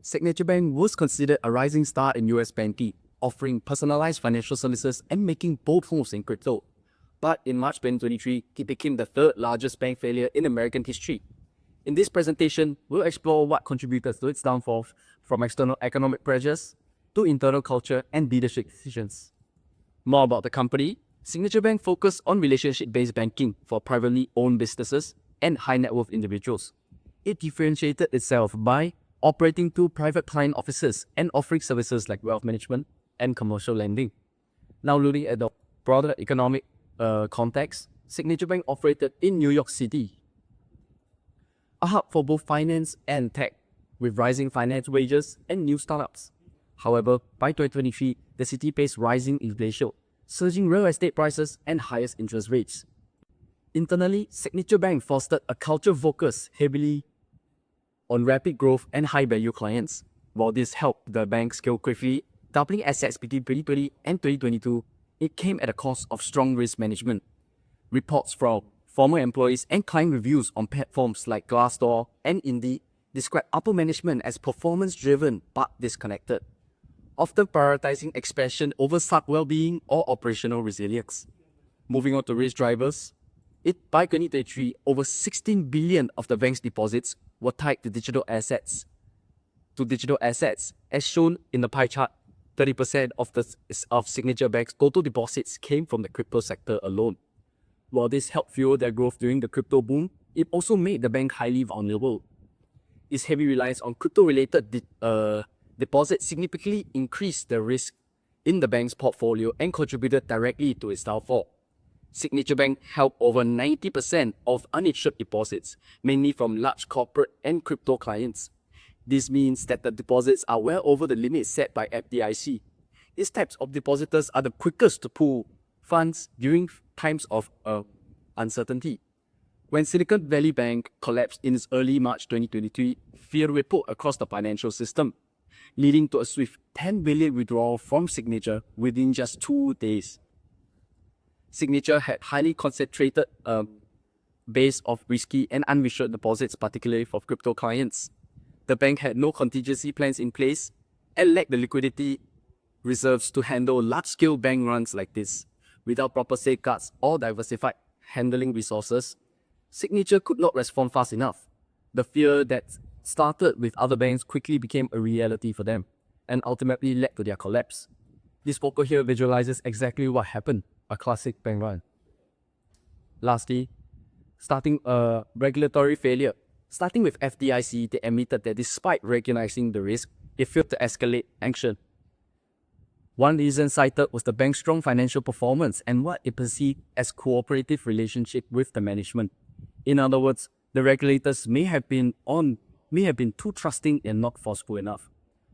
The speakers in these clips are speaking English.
Signature Bank was considered a rising star in US banking, offering personalized financial services and making bold moves in crypto. But in March 2023, it became the third largest bank failure in American history. In this presentation, we'll explore what contributed to its downfall, from external economic pressures to internal culture and leadership decisions. More about the company. Signature Bank focused on relationship-based banking for privately owned businesses and high-net-worth individuals. It differentiated itself by operating two private client offices and offering services like wealth management and commercial lending. Now looking at the broader economic context, Signature Bank operated in New York City, a hub for both finance and tech, with rising finance wages and new startups. However, by 2023, the city faced rising inflation, surging real estate prices, and highest interest rates. Internally, Signature Bank fostered a culture focused heavily on rapid growth and high-value clients. While this helped the bank scale quickly, doubling assets between 2020 and 2022, it came at a cost of strong risk management. Reports from former employees and client reviews on platforms like Glassdoor and Indeed describe upper management as performance-driven but disconnected, often prioritizing expansion over staff well-being or operational resilience. Moving on to risk drivers, by 2023, over 16 billion of the bank's deposits were tied to digital assets. As shown in the pie chart, 30% of Signature Bank's total deposits came from the crypto sector alone. While this helped fuel their growth during the crypto boom, it also made the bank highly vulnerable. Its heavy reliance on crypto-related deposits significantly increased the risk in the bank's portfolio and contributed directly to its downfall. Signature Bank held over 90% of uninsured deposits, mainly from large corporate and crypto clients. This means that the deposits are well over the limit set by FDIC. These types of depositors are the quickest to pull funds during times of uncertainty. When Silicon Valley Bank collapsed in early March 2023, fear rippled across the financial system, leading to a swift 10 billion withdrawal from Signature within just 2 days. Signature had highly concentrated base of risky and uninsured deposits, particularly for crypto clients. The bank had no contingency plans in place and lacked the liquidity reserves to handle large-scale bank runs like this. Without proper safeguards or diversified handling resources, Signature could not respond fast enough. The fear that started with other banks quickly became a reality for them and ultimately led to their collapse. This photo here visualizes exactly what happened, a classic bank run. Lastly, regulatory failure. Starting with FDIC, they admitted that despite recognizing the risk, they failed to escalate action. One reason cited was the bank's strong financial performance and what it perceived as cooperative relationship with the management. In other words, the regulators may have been too trusting and not forceful enough.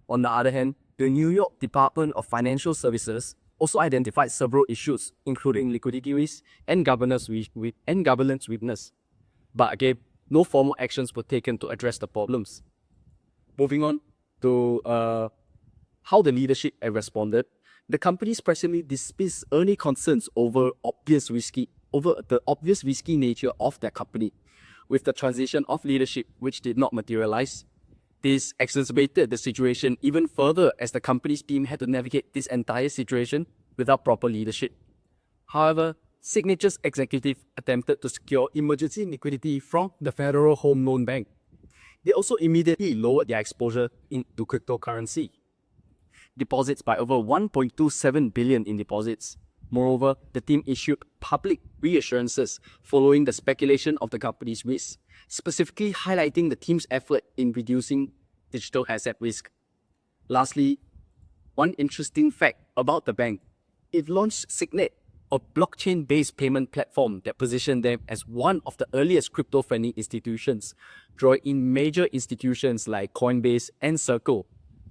On the other hand, the New York Department of Financial Services also identified several issues, including liquidity risk and governance weakness. But again, no formal actions were taken to address the problems. Moving on to how the leadership responded, the company's president dismissed early concerns over the obvious risky nature of their company, with the transition of leadership which did not materialize. This exacerbated the situation even further as the company's team had to navigate this entire situation without proper leadership. However, Signature's executive attempted to secure emergency liquidity from the Federal Home Loan Bank. They also immediately lowered their exposure into cryptocurrency deposits by over 1.27 billion in deposits. Moreover, the team issued public reassurances following the speculation of the company's risk, specifically highlighting the team's effort in reducing digital asset risk. Lastly, one interesting fact about the bank: it launched Signet, a blockchain-based payment platform that positioned them as one of the earliest crypto-friendly institutions, drawing in major institutions like Coinbase and Circle,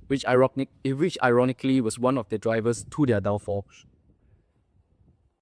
which ironically was one of the drivers to their downfall.